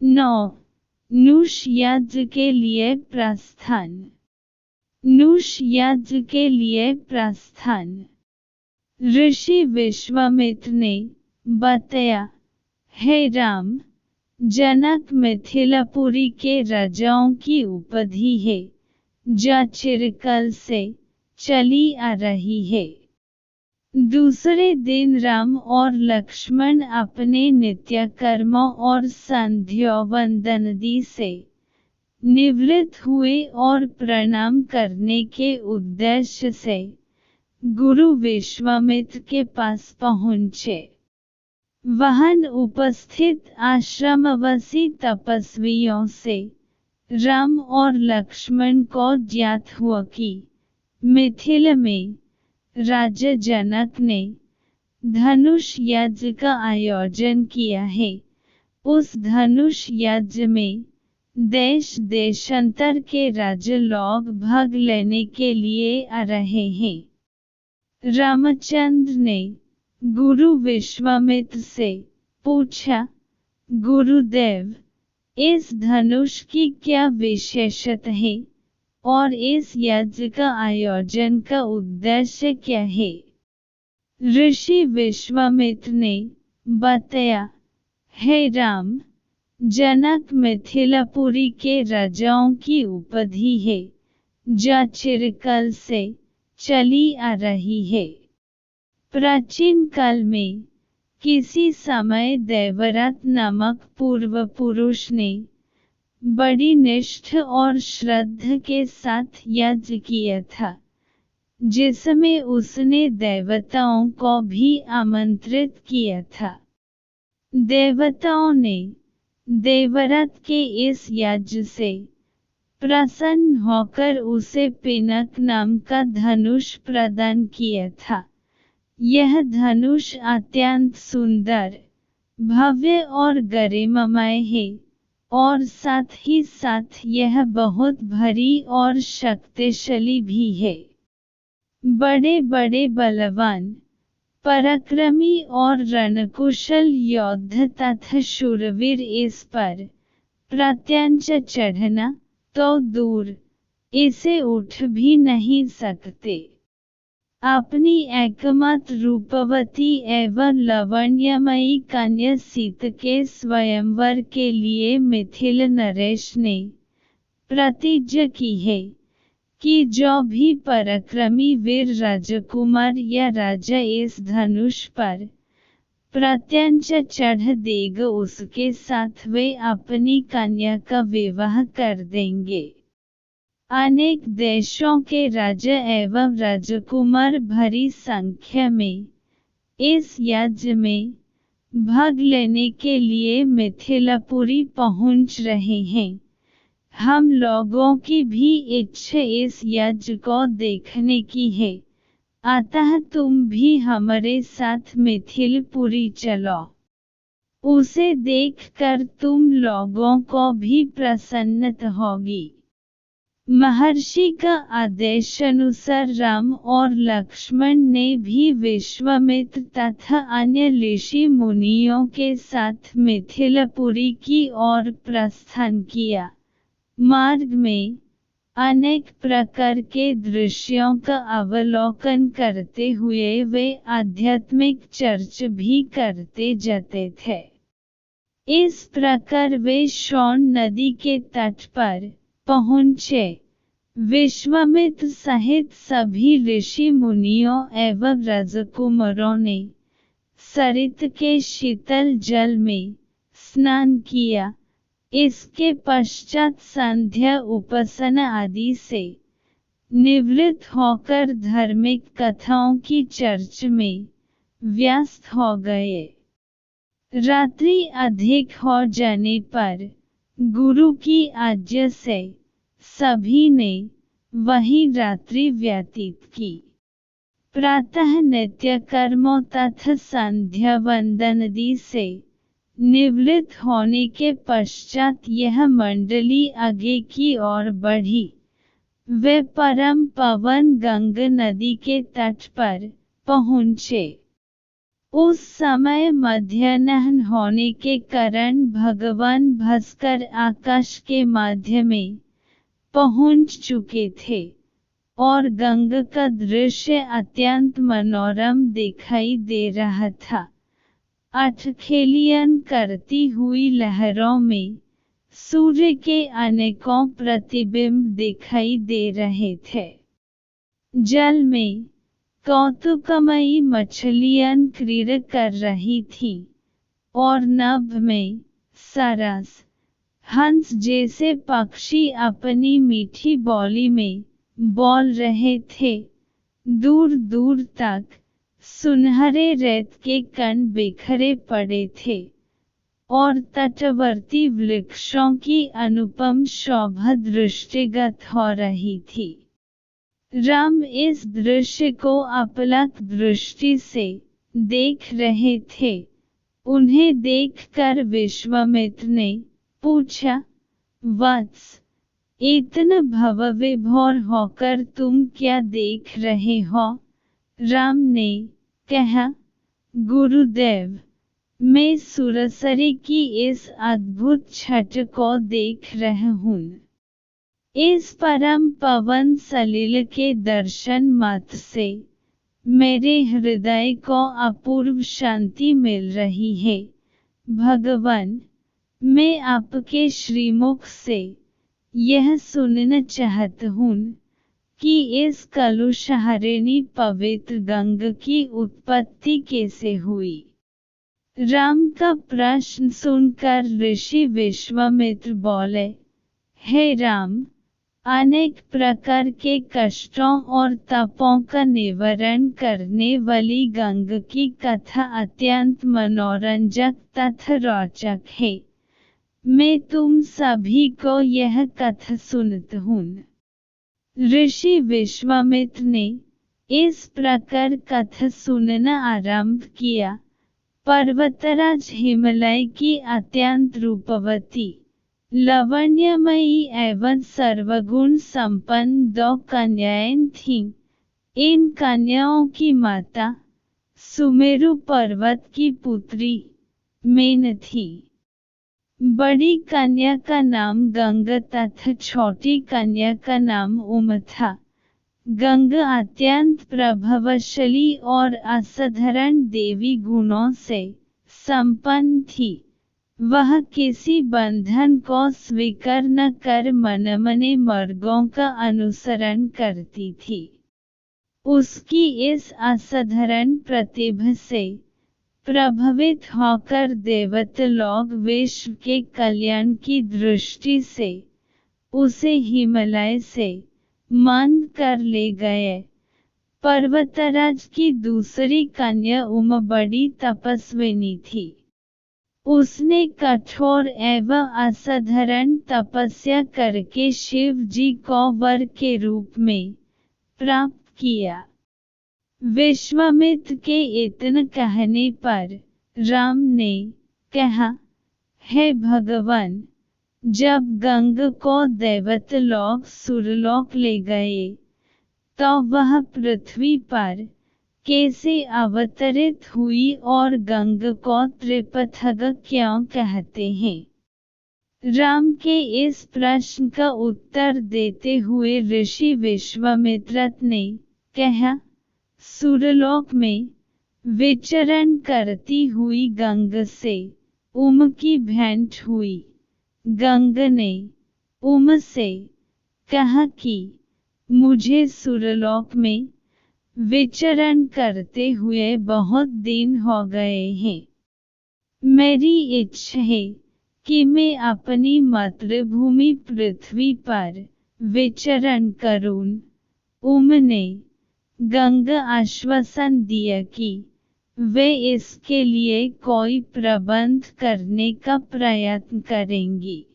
9. नूश यज्ञ के लिए प्रस्थान। नूश यज्ञ के लिए प्रस्थान। ऋषि विश्वामित्र ने बताया, हे राम, जनक मिथिलापुरी के राजाओं की उपाधि है, जो चिरकाल से चली आ रही है। दूसरे दिन राम और लक्ष्मण अपने नित्य कर्मों और संध्या वंदनादि से निवृत्त हुए और प्रणाम करने के उद्देश्य से गुरु विश्वामित्र के पास पहुँचे। वहां उपस्थित आश्रमवासी तपस्वियों से राम और लक्ष्मण को ज्ञात हुआ कि मिथिला में राजा जनक ने धनुष यज्ञ का आयोजन किया है। उस धनुष यज्ञ में देश देशांतर के राजा लोग भाग लेने के लिए आ रहे हैं। रामचंद्र ने गुरु विश्वामित्र से पूछा, गुरुदेव, इस धनुष की क्या विशेषता है और इस यज्ञ का आयोजन का उद्देश्य क्या है? ऋषि विश्वामित्र ने बताया, हे राम, जनक मिथिलापुरी के राजाओं की उपाधि है, जो चिरकाल से चली आ रही है। प्राचीन काल में किसी समय देवव्रत नामक पूर्व पुरुष ने बड़ी निष्ठा और श्रद्धा के साथ यज्ञ किया था, जिसमें उसने देवताओं को भी आमंत्रित किया था। देवताओं ने देवव्रत के इस यज्ञ से प्रसन्न होकर उसे पिनाक नाम का धनुष प्रदान किया था। यह धनुष अत्यंत सुंदर, भव्य और गरिमामय है और साथ ही साथ यह बहुत भारी और शक्तिशाली भी है। बड़े बड़े बलवान, पराक्रमी और रणकुशल योद्धा तथा शूरवीर इस पर प्रत्यंच चढ़ना तो दूर, इसे उठ भी नहीं सकते। अपनी एकमात्र रूपवती एवं लावण्यमयी कन्या सीता के स्वयंवर के लिए मिथिला नरेश ने प्रतिज्ञा की है कि जो भी पराक्रमी वीर राजकुमार या राजा इस धनुष पर प्रत्यंच चढ़ देगा, उसके साथ वे अपनी कन्या का विवाह कर देंगे। अनेक देशों के राजा एवं राजकुमार भारी संख्या में इस यज्ञ में भाग लेने के लिए मिथिलापुरी पहुंच रहे हैं। हम लोगों की भी इच्छा इस यज्ञ को देखने की है, अतः तुम भी हमारे साथ मिथिलापुरी चलो। उसे देखकर तुम लोगों को भी प्रसन्नता होगी। महर्षि का आदेशानुसार राम और लक्ष्मण ने भी विश्वामित्र तथा अन्य ऋषि मुनियों के साथ मिथिलापुरी की ओर प्रस्थान किया। मार्ग में अनेक प्रकार के दृश्यों का अवलोकन करते हुए वे आध्यात्मिक चर्चा भी करते जाते थे। इस प्रकार वे सोन नदी के तट पर पहुँचे। विश्वामित्र सहित सभी ऋषि मुनियों एवं राजकुमारों ने सरित के शीतल जल में स्नान किया। इसके पश्चात संध्या उपासना आदि से निवृत्त होकर धार्मिक कथाओं की चर्चा में व्यस्त हो गए। रात्रि अधिक हो जाने पर गुरु की आज्ञा से सभी ने वहीं रात्रि व्यतीत की। प्रातः नित्य कर्मों तथा संध्या वंदनादि से निवृत्त होने के पश्चात यह मंडली आगे की ओर बढ़ी। वे परम पावन गंगा नदी के तट पर पहुँचे। उस समय मध्याह्न होने के कारण भगवान भास्कर आकाश के माध्य में पहुंच चुके थे और गंगा का दृश्य अत्यंत मनोरम दिखाई दे रहा था। अठखेलियन करती हुई लहरों में सूर्य के अनेकों प्रतिबिंब दिखाई दे रहे थे। जल में कौतुकमयी मछलियां क्रीड़ा कर रही थीं और नभ में सरस हंस जैसे पक्षी अपनी मीठी बोली में बोल रहे थे। दूर दूर तक सुनहरे रेत के कण बिखरे पड़े थे और तटवर्ती वृक्षों की अनुपम शोभा दृष्टिगत हो रही थी। राम इस दृश्य को अपलक दृष्टि से देख रहे थे। उन्हें देखकर विश्वामित्र ने पूछा, वत्स, इतना भवविभोर होकर तुम क्या देख रहे हो? राम ने कहा, गुरुदेव, मैं सुरसरी की इस अद्भुत छट को देख रहा हूँ। इस परम पवन सलिल के दर्शन मात्र से मेरे हृदय को अपूर्व शांति मिल रही है। भगवान, मैं आपके श्रीमुख से यह सुनना चाहता हूँ कि इस कलुषहरिणी पवित्र गंगा की उत्पत्ति कैसे हुई। राम का प्रश्न सुनकर ऋषि विश्वामित्र बोले, हे राम, अनेक प्रकार के कष्टों और तपों का निवारण करने वाली गंगा की कथा अत्यंत मनोरंजक तथा रोचक है। मैं तुम सभी को यह कथा सुनाता हूँ। ऋषि विश्वामित्र ने इस प्रकार कथा सुनना आरंभ किया। पर्वतराज हिमालय की अत्यंत रूपवती, लावण्यमयी एवं सर्वगुण संपन्न दो कन्याएं थीं। इन कन्याओं की माता सुमेरु पर्वत की पुत्री मेन थी। बड़ी कन्या का नाम गंगा तथा छोटी कन्या का नाम उमा था। गंगा अत्यंत प्रभावशाली और असाधारण देवी गुणों से संपन्न थी। वह किसी बंधन को स्वीकार न कर मनमाने मार्गों का अनुसरण करती थी। उसकी इस असाधारण प्रतिभा से प्रभावित होकर देवता लोग विश्व के कल्याण की दृष्टि से उसे हिमालय से मान कर ले गए। पर्वतराज की दूसरी कन्या उमा बड़ी तपस्विनी थी। उसने कठोर एवं असाधारण तपस्या करके शिव जी को वर के रूप में प्राप्त किया। विश्वामित्र के इतना कहने पर राम ने कहा, हे भगवान, जब गंगा को देवता लोग सुरलोक ले गए तो वह पृथ्वी पर कैसे अवतरित हुई और गंगा को त्रिपथगा क्यों कहते हैं? राम के इस प्रश्न का उत्तर देते हुए ऋषि विश्वामित्र ने कहा, सुरलोक में विचरण करती हुई गंगा से उमा की भेंट हुई। गंगा ने उमा से कहा कि मुझे सुरलोक में विचरण करते हुए बहुत दिन हो गए हैं। मेरी इच्छा है कि मैं अपनी मातृभूमि पृथ्वी पर विचरण करूं। उमा ने गंगा आश्वासन दिया कि वे इसके लिए कोई प्रबंध करने का प्रयत्न करेंगी।